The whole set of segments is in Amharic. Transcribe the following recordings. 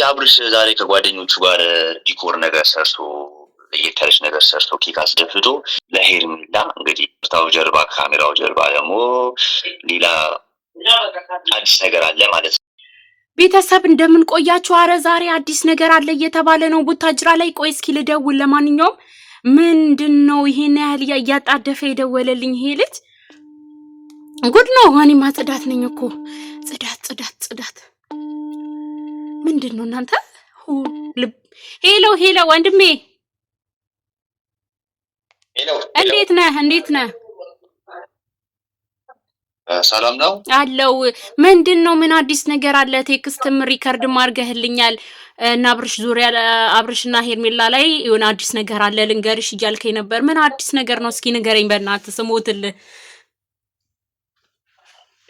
አብርሽ ዛሬ ከጓደኞቹ ጋር ዲኮር ነገር ሰርቶ ለየተረሽ ነገር ሰርቶ ኬክ አስደፍቶ ለሄርሜላ እንግዲህ ታው ጀርባ ካሜራው ጀርባ ደግሞ ሌላ አዲስ ነገር አለ ማለት ነው። ቤተሰብ እንደምን ቆያችሁ? አረ ዛሬ አዲስ ነገር አለ እየተባለ ነው ቡታጅራ ላይ። ቆይ እስኪ ልደውል። ለማንኛውም ምንድነው ይሄን ያህል እያጣደፈ የደወለልኝ ይሄ ልጅ? ጉድ ነው። እኔማ ጽዳት ነኝ እኮ ጽዳት ምንድነው እናንተ? ሄሎ ወንድሜ፣ እንዴት ነህ? ሰላም ነው አለው። ምንድነው? ምን አዲስ ነገር አለ? ቴክስትም ሪከርድ ማርገህልኛል እና አብርሽ ዙሪያ አብርሽና ሄርሜላ ላይ የሆነ አዲስ ነገር አለ ልንገርሽ እያልከኝ ነበር። ምን አዲስ ነገር ነው? እስኪ ንገረኝ በእናትህ ስሞትልህ።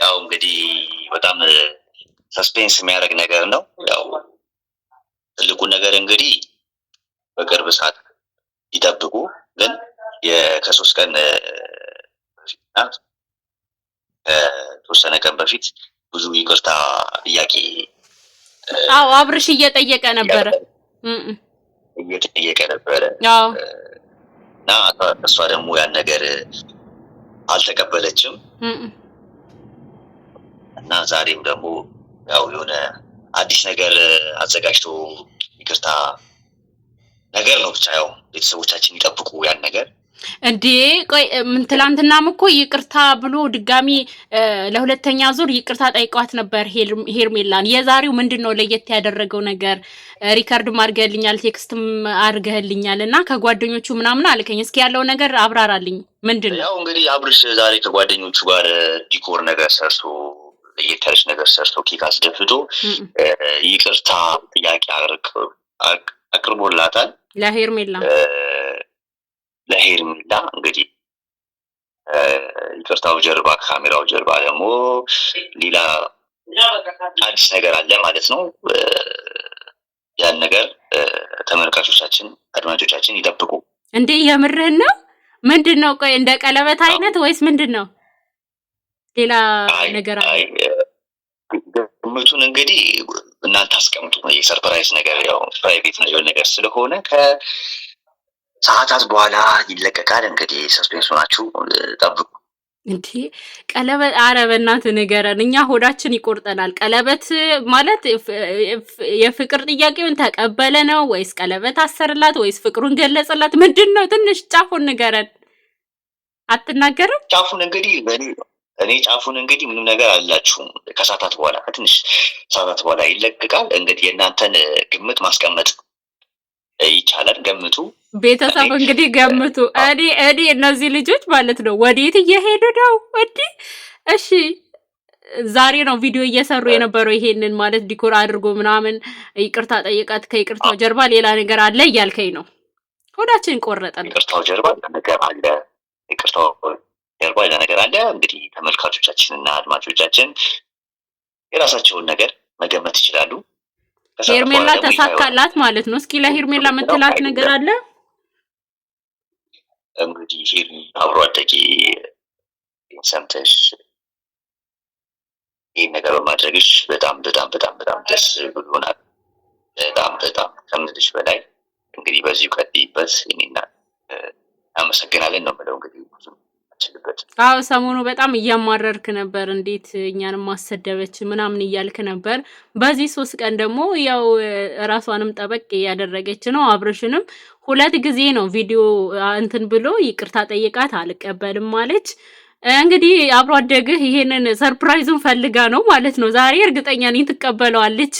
ያው እንግዲህ በጣም ሰስፔንስ የሚያደርግ ነገር ነው። ያው ትልቁ ነገር እንግዲህ በቅርብ ሰዓት ይጠብቁ። ግን ከ3 ቀን በፊትና ከተወሰነ ቀን በፊት ብዙ ይቅርታ ጥያቄ አብርሽ እየጠየቀ ነበረ እና እሷ ደግሞ ያን ነገር አልተቀበለችም እና ዛሬም ደግሞ ያው የሆነ አዲስ ነገር አዘጋጅቶ ይቅርታ ነገር ነው። ብቻ ያው ቤተሰቦቻችን ይጠብቁ ያን ነገር። እንዴ ቆይ ምን ትላንትናም እኮ ይቅርታ ብሎ ድጋሚ ለሁለተኛ ዙር ይቅርታ ጠይቋት ነበር ሄርሜላን። የዛሬው ምንድነው ለየት ያደረገው ነገር? ሪከርድ ማርገህልኛል፣ ቴክስትም አርገህልኛል እና ከጓደኞቹ ምናምን አልከኝ። እስኪ ያለው ነገር አብራራልኝ። ምንድነው? ያው እንግዲህ አብርሽ ዛሬ ከጓደኞቹ ጋር ዲኮር ነገር ሰርቶ ለየተረሽ ነገር ሰርቶ ኬክ አስደፍቶ ይቅርታ ጥያቄ አቅርቦላታል ለሄርሜላ እንግዲህ ይቅርታው ጀርባ ካሜራው ጀርባ ደግሞ ሌላ አዲስ ነገር አለ ማለት ነው። ያን ነገር ተመልካቾቻችን አድማጮቻችን ይጠብቁ። እንዴ የምርህን ነው? ምንድነው? ቆይ እንደ ቀለበት አይነት ወይስ ምንድነው? ሌላ ነገር አለ? ግምቱን እንግዲህ እናንተ አስቀምጡ። የሰርፕራይዝ ነገር ያው ፕራይቬት ነገር ስለሆነ ሰዓታት በኋላ ይለቀቃል። እንግዲህ ሰስፔንስ ሆናችሁ ጠብቁ። እንዴ ቀለበት? ኧረ በእናትህ ንገረን፣ እኛ ሆዳችን ይቆርጠናል። ቀለበት ማለት የፍቅር ጥያቄውን ተቀበለ ነው ወይስ ቀለበት አሰርላት ወይስ ፍቅሩን ገለጸላት? ምንድነው? ትንሽ ጫፉን ንገረን። አትናገርም? ጫፉን እንግዲህ እኔ ጫፉን እንግዲህ ምንም ነገር አላችሁም። ከሰዓታት በኋላ ከትንሽ ሰዓታት በኋላ ይለቀቃል። እንግዲህ የእናንተን ግምት ማስቀመጥ ይቻላል። ገምቱ ቤተሰብ እንግዲህ ገምቱ። እኔ እነዚህ ልጆች ማለት ነው ወዴት እየሄዱ ነው? እሺ ዛሬ ነው ቪዲዮ እየሰሩ የነበረው ይሄንን ማለት ዲኮር አድርጎ ምናምን ይቅርታ ጠይቃት፣ ከይቅርታው ጀርባ ሌላ ነገር አለ እያልከኝ ነው? ሆዳችን ቆረጠን። ይቅርታው ጀርባ ነገር አለ፣ ይቅርታው ጀርባ ሌላ ነገር አለ። እንግዲህ ተመልካቾቻችንና አድማጮቻችን የራሳቸውን ነገር መገመት ይችላሉ። ሄርሜላ ተሳካላት ማለት ነው። እስኪ ለሄርሜላ የምትላት ነገር አለ? እንግዲህ አብሮ አደጌ ሰምተሽ ይህን ነገር በማድረግሽ በጣም ደስ ብሎናል። በጣም ከምልሽ በላይ እንግዲህ በዚሁ ቀጥይበት። እኔና አመሰግናለን ነው የምለው። እንግዲህ አዎ ሰሞኑ በጣም እያማረርክ ነበር። እንዴት እኛንም ማሰደበች ምናምን እያልክ ነበር። በዚህ 3 ቀን ደግሞ ያው ራሷንም ጠበቅ እያደረገች ነው። አብርሽንም 2 ጊዜ ነው ቪዲዮ እንትን ብሎ ይቅርታ ጠይቃት አልቀበልም ማለች። እንግዲህ አብሮ አደግህ ይሄንን ሰርፕራይዙን ፈልጋ ነው ማለት ነው። ዛሬ እርግጠኛ ነኝ ትቀበለዋለች።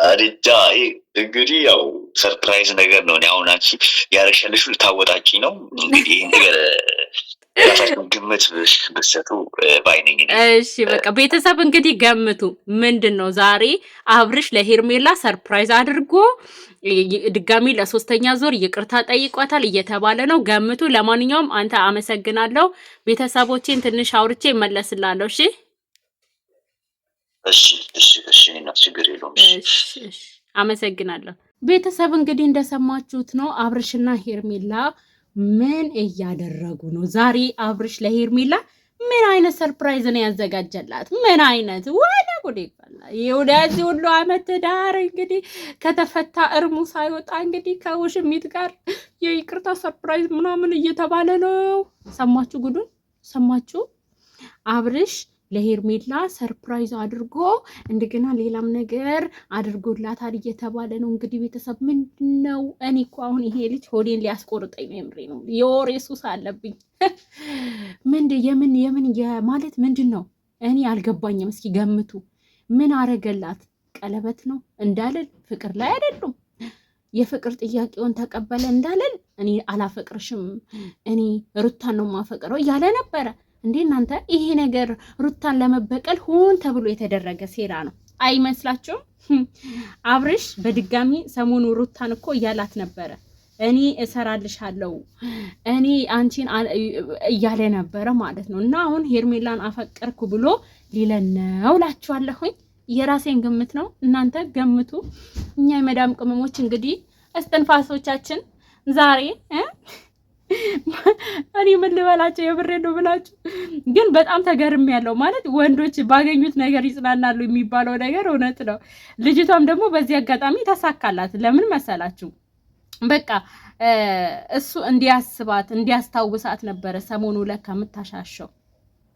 አዲዳ እንግዲህ ያው ሰርፕራይዝ ነገር ነው። አሁን አንቺ ያረሻለሽ ልታወጣጪ ነው። እንግዲህ ይሄን ነገር የራሳችሁን ግምት ብትሰጡ ባይነኝ። እሺ በቃ ቤተሰብ እንግዲህ ገምቱ። ምንድነው ዛሬ አብርሽ ለሄርሜላ ሰርፕራይዝ አድርጎ ድጋሚ ለ3ኛ ዙር ይቅርታ ጠይቋታል እየተባለ ነው። ገምቱ። ለማንኛውም አንተ አመሰግናለሁ። ቤተሰቦቼን ትንሽ አውርቼ እመለስላለሁ። እሺ እና ችግር የለውም። እሺ አመሰግናለሁ። ቤተሰብ እንግዲህ እንደሰማችሁት ነው። አብርሽና ሄርሜላ ምን እያደረጉ ነው? ዛሬ አብርሽ ለሄርሜላ ምን አይነት ሰርፕራይዝ ነው ያዘጋጀላት? ምን አይነት ወደ ጉዴ ፈላ። የወዳዚህ ሁሉ አመት ዳር እንግዲህ ከተፈታ እርሙ ሳይወጣ እንግዲህ ከውሽሚት ጋር የይቅርታ ሰርፕራይዝ ምናምን እየተባለ ነው። ሰማችሁ? ጉዱን ሰማችሁ? አብርሽ ለሄርሜላ ሰርፕራይዝ አድርጎ እንደገና ሌላም ነገር አድርጎላታል እየተባለ ነው። እንግዲህ ቤተሰብ ምንድነው? እኔ እኮ አሁን ይሄ ልጅ ሆዴን ሊያስቆርጠኝ ነው። የምሬ ነው። የወሬ ሱስ አለብኝ። የምን ማለት ምንድን ነው? እኔ አልገባኝም። እስኪ ገምቱ። ምን አረገላት? ቀለበት ነው እንዳልል ፍቅር ላይ አይደሉም። የፍቅር ጥያቄውን ተቀበለ እንዳልል እኔ አላፈቅርሽም፣ እኔ ሩታን ነው ማፈቅረው እያለ ነበረ። እንዴ እናንተ ይሄ ነገር ሩታን ለመበቀል ሆን ተብሎ የተደረገ ሴራ ነው አይመስላችሁም? አብርሽ በድጋሚ ሰሞኑ ሩታን እኮ እያላት ነበረ፣ እኔ እሰራልሻለሁ፣ እኔ አንቺን እያለ ነበረ ማለት ነው። እና አሁን ሄርሜላን አፈቀርኩ ብሎ ሊለነው ላችኋለሁኝ። የራሴን ግምት ነው፣ እናንተ ገምቱ። እኛ የመዳም ቅመሞች እንግዲህ እስትንፋሶቻችን ዛሬ እኔ ምን ልበላቸው፣ የብሬ ነው ብላችሁ ግን በጣም ተገርም ያለው ማለት ወንዶች ባገኙት ነገር ይጽናናሉ የሚባለው ነገር እውነት ነው። ልጅቷም ደግሞ በዚህ አጋጣሚ ተሳካላት። ለምን መሰላችሁ? በቃ እሱ እንዲያስባት እንዲያስታውሳት ነበረ ሰሞኑ ለካ የምታሻሸው።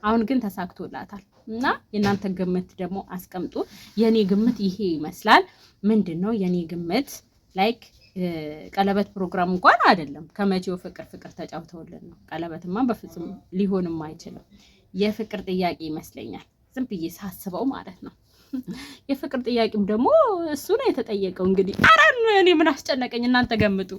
አሁን ግን ተሳክቶላታል። እና የእናንተ ግምት ደግሞ አስቀምጡ። የኔ ግምት ይሄ ይመስላል። ምንድን ነው የኔ ግምት? ላይክ ቀለበት ፕሮግራም እንኳን አይደለም፣ ከመቼው ፍቅር ተጫውተውልን ነው። ቀለበትማ በፍጹም ሊሆንም አይችልም። የፍቅር ጥያቄ ይመስለኛል፣ ዝም ብዬ ሳስበው ማለት ነው። የፍቅር ጥያቄም ደግሞ እሱ ነው የተጠየቀው። እንግዲህ አረ እኔ ምን አስጨነቀኝ? እናንተ ገምጡ።